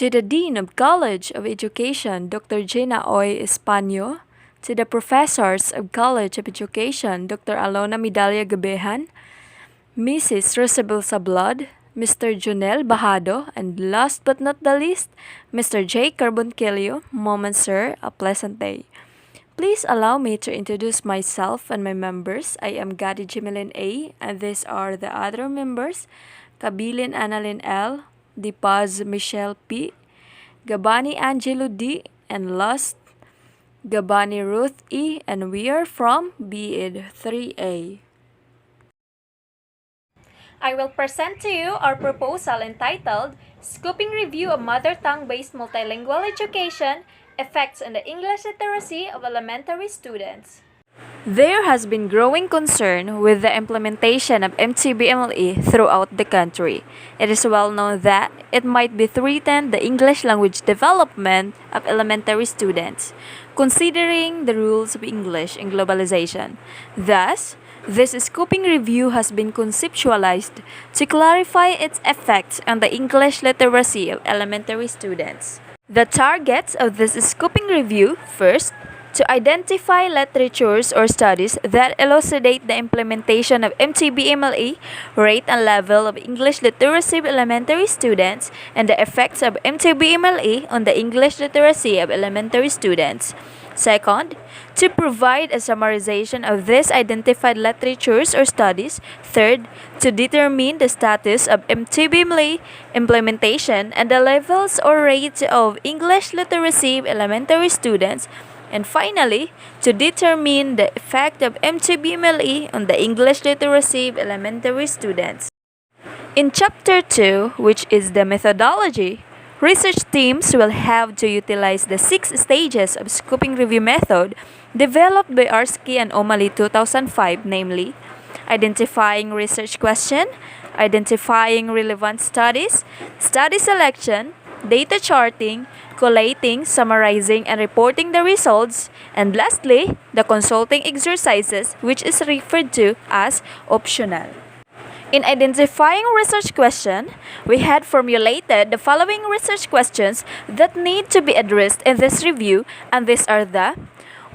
To the Dean of College of Education, Dr. Gina Oy Españo, to the Professors of College of Education, Dr. Alona Midalya Gabehan, Mrs. Rosabel Sablod, Mr. Junel Bahado, and last but not the least, Mr. J. Carboncillo, Moment Sir, a pleasant day. Please allow me to introduce myself and my members. I am Gadi Jimelin A, and these are the other members: Kabilin Annalyn L, Dipaz Michelle P, Gabani Angelo D, and last, Gabani Ruth E, and we are from BEd 3A. I will present to you our proposal entitled Scoping Review of Mother Tongue-Based Multilingual Education, Effects on the English Literacy of Elementary Students. There has been growing concern with the implementation of MTBMLE throughout the country. It is well known that it might be threatened the English language development of elementary students, considering the rules of English and globalization. Thus, this scoping review has been conceptualized to clarify its effects on the English literacy of elementary students. The targets of this scoping review: first, to identify literatures or studies that elucidate the implementation of MTBMLE, rate and level of English literacy of elementary students, and the effects of MTBMLE on the English literacy of elementary students. Second, to provide a summarization of these identified literatures or studies. Third, to determine the status of MTBMLE implementation and the levels or rates of English literacy of elementary students. And finally, to determine the effect of MTBMLE on the English literacy of elementary students. In Chapter 2, which is the methodology, research teams will have to utilize the 6 stages of scoping review method developed by Arsky and O'Malley 2005, namely identifying research question, identifying relevant studies, study selection, data charting, collating, summarizing, and reporting the results, and lastly, the consulting exercises, which is referred to as optional. In identifying research question, we had formulated the following research questions that need to be addressed in this review, and these are the: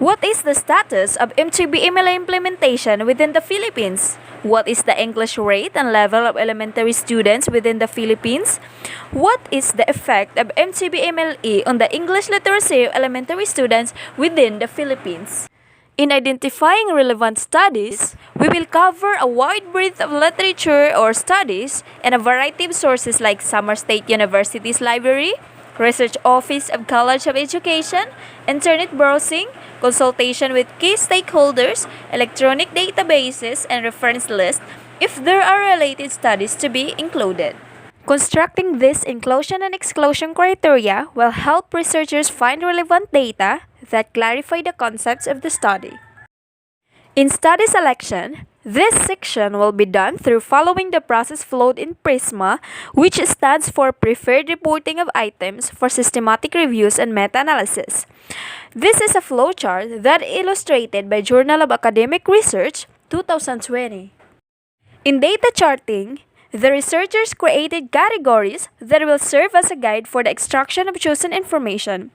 what is the status of MTBMLE implementation within the Philippines? What is the English rate and level of elementary students within the Philippines? What is the effect of MTBMLE on the English literacy of elementary students within the Philippines? In identifying relevant studies, we will cover a wide breadth of literature or studies and a variety of sources like Samar State University's library, Research Office of College of Education, internet browsing, consultation with key stakeholders, electronic databases, and reference lists if there are related studies to be included. Constructing this inclusion and exclusion criteria will help researchers find relevant data that clarify the concepts of the study. In study selection, this section will be done through following the process flowed in PRISMA, which stands for Preferred Reporting of Items for Systematic Reviews and Meta-Analysis. This is a flowchart that illustrated by Journal of Academic Research, 2020. In data charting, the researchers created categories that will serve as a guide for the extraction of chosen information.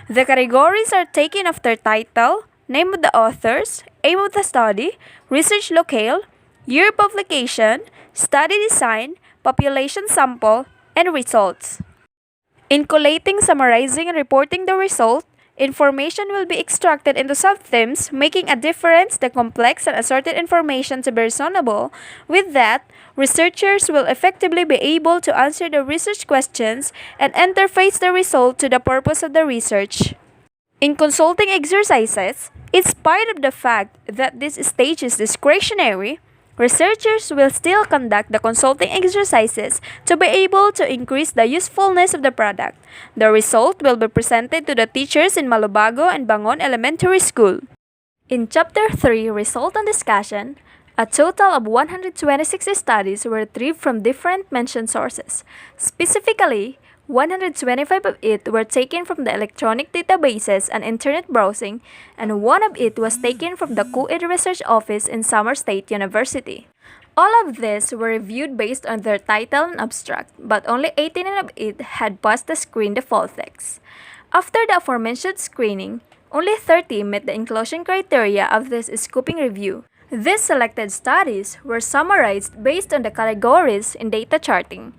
The categories are taken after title, name of the authors, aim of the study, research locale, year of publication, study design, population sample, and results. In collating, summarizing, and reporting the result, information will be extracted into sub-themes, making a difference the complex and assorted information to be reasonable. With that, researchers will effectively be able to answer the research questions and interface the result to the purpose of the research. In consulting exercises, in spite of the fact that this stage is discretionary, researchers will still conduct the consulting exercises to be able to increase the usefulness of the product. The result will be presented to the teachers in Malubago and Bangon Elementary School. In Chapter 3, Result and Discussion, a total of 126 studies were retrieved from different mentioned sources. Specifically, 125 of it were taken from the electronic databases and internet browsing, and one of it was taken from the Co-Ed Research Office in Samar State University. All of these were reviewed based on their title and abstract, but only 18 of it had passed the screen default text. After the aforementioned screening, only 30 met the inclusion criteria of this scoping review. These selected studies were summarized based on the categories in data charting.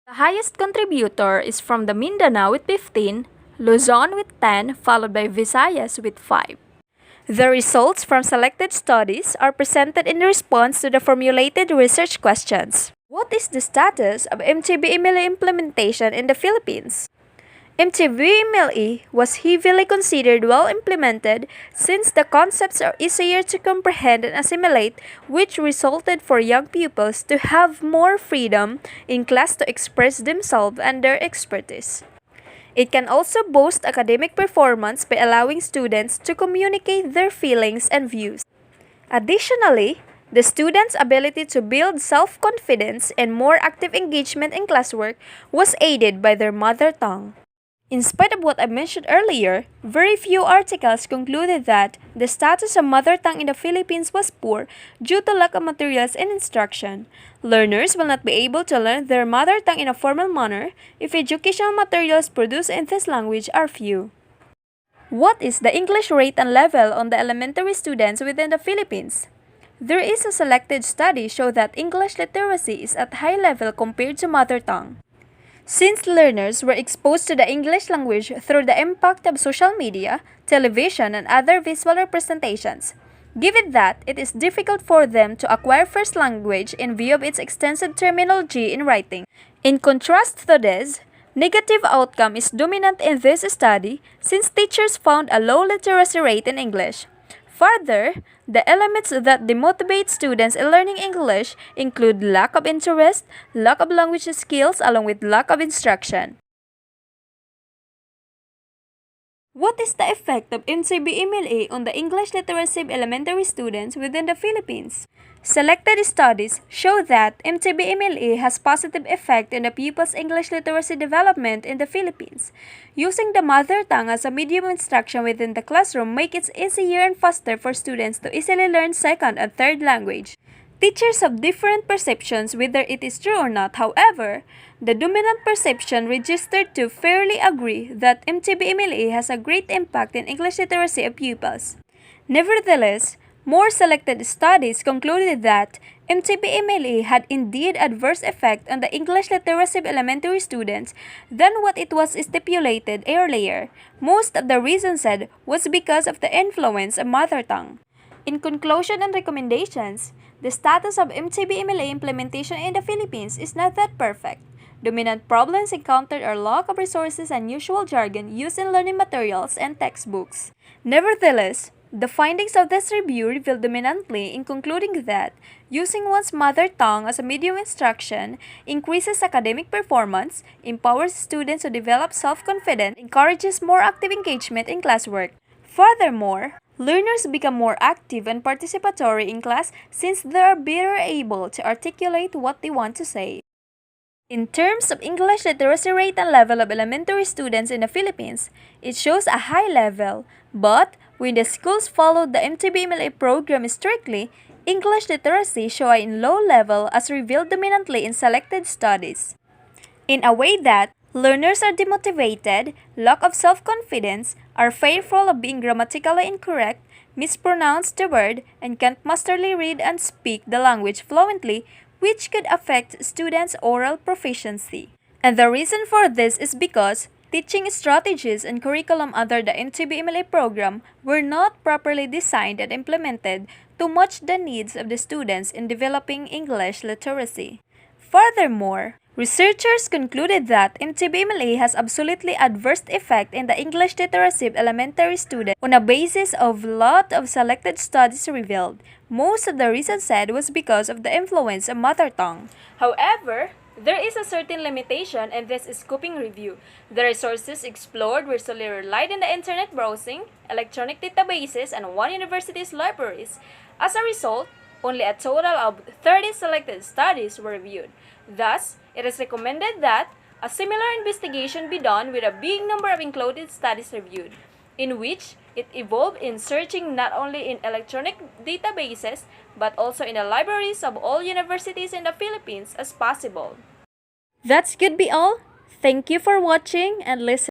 The highest contributor is from the Mindanao with 15, Luzon with 10, followed by Visayas with 5. The results from selected studies are presented in response to the formulated research questions. What is the status of MTBMLE implementation in the Philippines? MTBMLE was heavily considered well implemented since the concepts are easier to comprehend and assimilate, which resulted for young pupils to have more freedom in class to express themselves and their expertise. It can also boost academic performance by allowing students to communicate their feelings and views. Additionally, the students' ability to build self-confidence and more active engagement in classwork was aided by their mother tongue. In spite of what I mentioned earlier, very few articles concluded that the status of mother tongue in the Philippines was poor due to lack of materials and instruction. Learners will not be able to learn their mother tongue in a formal manner if educational materials produced in this language are few. What is the English rate and level on the elementary students within the Philippines? There is a selected study show that English literacy is at high level compared to mother tongue. Since learners were exposed to the English language through the impact of social media, television, and other visual representations, given that it is difficult for them to acquire first language in view of its extensive terminology in writing. In contrast to this, negative outcome is dominant in this study since teachers found a low literacy rate in English. Further, the elements that demotivate students in learning English include lack of interest, lack of language skills, along with lack of instruction. What is the effect of MCBMLA on the English literacy of elementary students within the Philippines? Selected studies show that MTBMLA has positive effect on the pupils' English literacy development in the Philippines. Using the mother tongue as a medium of instruction within the classroom makes it easier and faster for students to easily learn second and third language. Teachers have different perceptions whether it is true or not. However, the dominant perception registered to fairly agree that MTBMLA has a great impact in English literacy of pupils. Nevertheless, more selected studies concluded that MTBMLA had indeed adverse effect on the English literacy of elementary students than what it was stipulated earlier. Most of the reasons said was because of the influence of mother tongue. In conclusion and recommendations, the status of MTBMLA implementation in the Philippines is not that perfect. Dominant problems encountered are lack of resources and unusual jargon used in learning materials and textbooks. Nevertheless, the findings of this review reveal dominantly in concluding that using one's mother tongue as a medium of instruction increases academic performance, empowers students to develop self-confidence, encourages more active engagement in classwork. Furthermore, learners become more active and participatory in class since they are better able to articulate what they want to say. In terms of English literacy rate and level of elementary students in the Philippines, it shows a high level, but when the schools followed the MTBMLA program strictly, English literacy show in low level as revealed dominantly in selected studies. In a way that learners are demotivated, lack of self-confidence, are fearful of being grammatically incorrect, mispronounce the word, and can't masterly read and speak the language fluently, which could affect students' oral proficiency. And the reason for this is because teaching strategies and curriculum under the MTBMLA program were not properly designed and implemented to match the needs of the students in developing English literacy. Furthermore, researchers concluded that MTBMLA has absolutely adverse effect in the English literacy of elementary students on a basis of lot of selected studies revealed. Most of the reasons said was because of the influence of mother tongue. However, there is a certain limitation in this scoping review. The resources explored were solely relied on the internet browsing, electronic databases, and one university's libraries. As a result, only a total of 30 selected studies were reviewed. Thus, it is recommended that a similar investigation be done with a big number of included studies reviewed, in which It evolved in searching not only in electronic databases but also in the libraries of all universities in the Philippines as possible. That's could be all. Thank you for watching and listening.